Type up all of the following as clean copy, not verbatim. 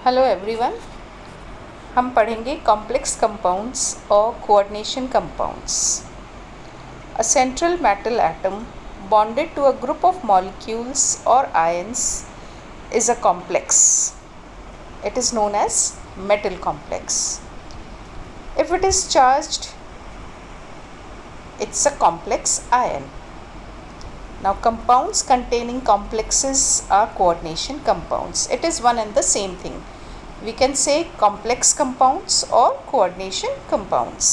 Hello everyone. हम पढ़ेंगे complex compounds और coordination compounds. A central metal atom bonded to a group of molecules or ions is a complex. It is known as metal complex. If it is charged, it's a complex ion. Now compounds containing complexes are coordination compounds. It is one and the same thing. We can say complex compounds or coordination compounds.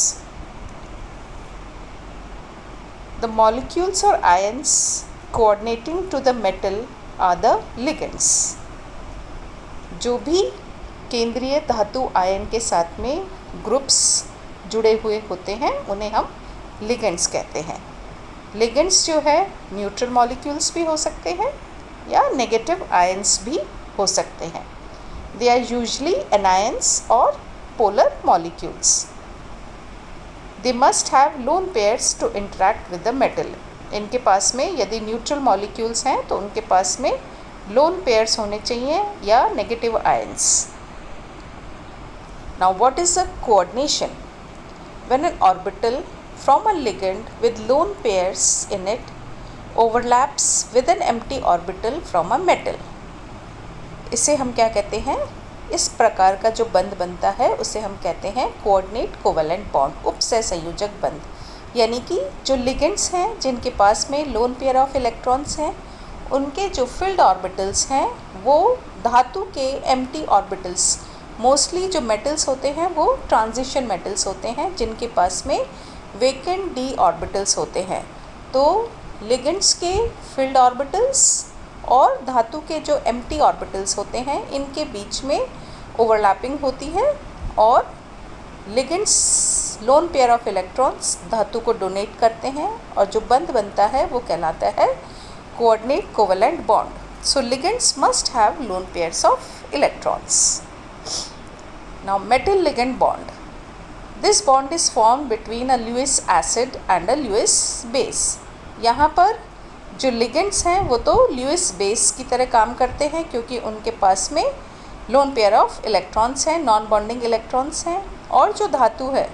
The molecules or ions coordinating to the metal are the ligands. जो भी केंद्रीय धातु ion के साथ में groups जुड़े हुए होते हैं उन्हें हम लिगेंड्स कहते हैं। लिगेंड्स जो है न्यूट्रल मॉलिक्यूल्स भी हो सकते हैं या नेगेटिव आयन्स भी हो सकते हैं। They are usually anions or polar molecules. They must have lone pairs to interact with the metal. इनके पास में यदि न्यूट्रल मॉलिक्यूल्स हैं तो उनके पास में लोन पेयर्स होने चाहिए या negative ions. Now what is a coordination? When an orbital from a ligand with lone pairs in it overlaps with an empty orbital from a metal. इसे हम क्या कहते हैं? इस प्रकार का जो बंध बनता है उसे हम कहते हैं कोऑर्डिनेट कोवेलेंट बॉन्ड, उपसह संयोजक बंध। यानी कि जो लिगेंड्स हैं जिनके पास में लोन पेयर ऑफ इलेक्ट्रॉन्स हैं उनके जो फील्ड ऑर्बिटल्स हैं वो धातु के एम्प्टी ऑर्बिटल्स, मोस्टली जो मेटल्स होते हैं वो ट्रांजिशन मेटल्स होते हैं जिनके पास में वेकेंट डी ऑर्बिटल्स होते हैं। तो लिगेंड्स के फील्ड ऑर्बिटल्स और धातु के जो एम्प्टी ऑर्बिटल्स होते हैं इनके बीच में ओवरलैपिंग होती है और ligands lone pair of electrons धातु को डोनेट करते हैं और जो बंध बनता है वो कहलाता है coordinate covalent bond. So ligands must have lone pairs of electrons. Now metal ligand bond, this bond is form between a Lewis acid and a Lewis base. यहाँ पर जो लिगेंड्स हैं वो तो लुईस बेस की तरह काम करते हैं क्योंकि उनके पास में लोन पेयर ऑफ इलेक्ट्रॉन्स हैं, नॉन बॉन्डिंग इलेक्ट्रॉन्स हैं, और जो धातु है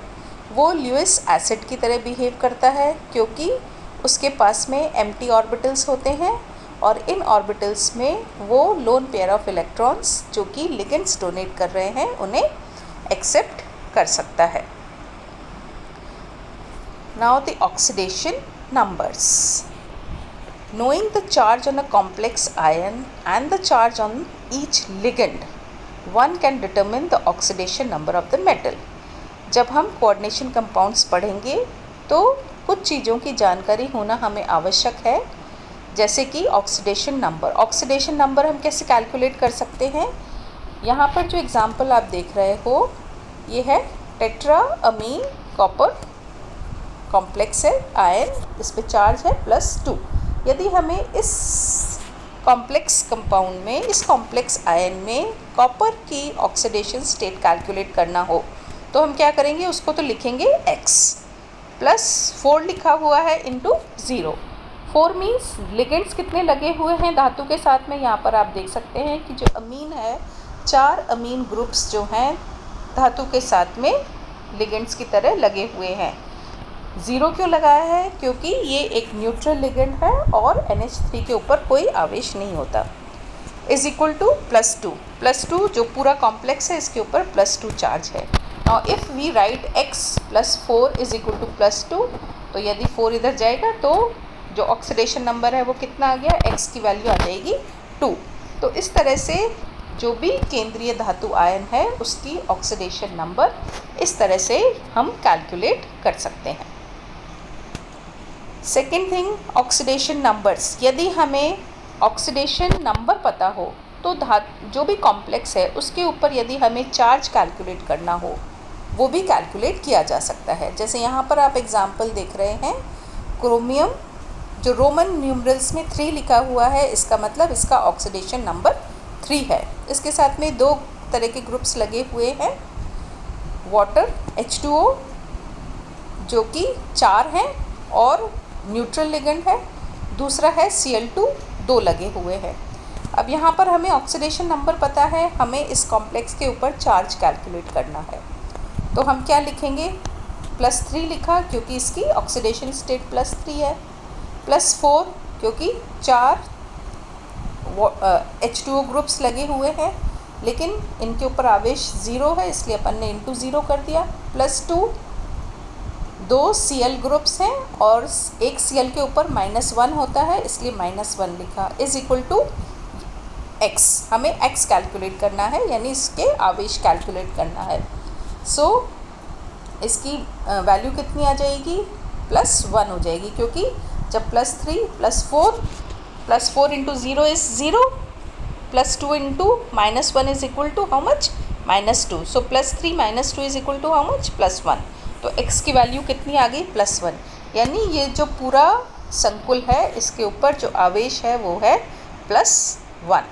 वो लुईस एसिड की तरह बिहेव करता है क्योंकि उसके पास में एम्प्टी ऑर्बिटल्स होते हैं और इन ऑर्बिटल्स में वो लोन पेयर ऑफ इलेक्ट्रॉन्स जो कि लिगेंड्स डोनेट कर रहे हैं उन्हें एक्सेप्ट कर सकता है। Now the oxidation numbers. Knowing the charge on a complex ion and the charge on each ligand, one can determine the oxidation number of the metal. जब हम coordination compounds पढ़ेंगे तो कुछ चीज़ों की जानकारी होना हमें आवश्यक है, जैसे कि ऑक्सीडेशन नंबर। ऑक्सीडेशन नंबर हम कैसे कैलकुलेट कर सकते हैं? यहाँ पर जो एग्जाम्पल आप देख रहे हो ये है टेट्रा अमीन कॉपर कॉम्प्लेक्स है आयन, इस पे चार्ज है +2। यदि हमें इस कॉम्प्लेक्स कंपाउंड में, इस कॉम्प्लेक्स आयन में कॉपर की ऑक्सीडेशन स्टेट कैलकुलेट करना हो तो हम क्या करेंगे? उसको तो लिखेंगे x +4 लिखा हुआ है इंटू 0। 4 मीन्स लिगेंड्स कितने लगे हुए हैं धातु के साथ में। यहाँ पर आप देख सकते हैं कि जो अमीन है 4 अमीन ग्रुप्स जो हैं धातु के साथ में लिगेंड्स की तरह लगे हुए हैं। 0 क्यों लगाया है? क्योंकि ये एक न्यूट्रल लिगेंड है और NH3 के ऊपर कोई आवेश नहीं होता। इज इक्वल टू +2 जो पूरा कॉम्प्लेक्स है इसके ऊपर +2 चार्ज है। Now if we write x +4 is equal to +2 तो यदि 4 इधर जाएगा तो जो ऑक्सीडेशन नंबर है वो कितना आ गया? x की वैल्यू आ जाएगी 2। तो इस तरह से जो भी केंद्रीय धातु आयन है उसकी ऑक्सीडेशन नंबर इस तरह से हम कैलकुलेट कर सकते हैं। Second thing, oxidation numbers. यदि हमें ऑक्सीडेशन नंबर पता हो तो जो भी कॉम्प्लेक्स है उसके ऊपर यदि हमें चार्ज कैलकुलेट करना हो वो भी कैलकुलेट किया जा सकता है। जैसे यहाँ पर आप एग्जांपल देख रहे हैं क्रोमियम, जो रोमन न्यूमरल्स में 3 लिखा हुआ है, इसका मतलब इसका ऑक्सीडेशन नंबर 3 है। इसके साथ में 2 तरह के ग्रुप्स लगे हुए हैं, वाटर H2O जो कि 4 हैं और न्यूट्रल लिगेंड है, दूसरा है Cl2, 2 लगे हुए हैं। अब यहाँ पर हमें ऑक्सीडेशन नंबर पता है, हमें इस कॉम्प्लेक्स के ऊपर चार्ज कैलकुलेट करना है। तो हम क्या लिखेंगे, +3 लिखा क्योंकि इसकी ऑक्सीडेशन स्टेट +3 है, +4 क्योंकि 4 H2O ग्रुप्स लगे हुए हैं लेकिन इनके ऊपर आवेश 0 है इसलिए अपन ने इंटू 0 कर दिया, +2 2 Cl ग्रुप्स हैं और एक Cl के ऊपर -1 होता है इसलिए -1 लिखा, इज इक्वल टू x। हमें x कैलकुलेट करना है यानी इसके आवेश कैलकुलेट करना है। सो इसकी वैल्यू कितनी आ जाएगी, +1 हो जाएगी क्योंकि जब +3 +4 into 0 is 0, +2 into -1 is equal to how much, -2। So +3 -2 is equal to how much, +1। तो x की वैल्यू कितनी आ गई, +1। यानी ये जो पूरा संकुल है इसके ऊपर जो आवेश है वो है +1।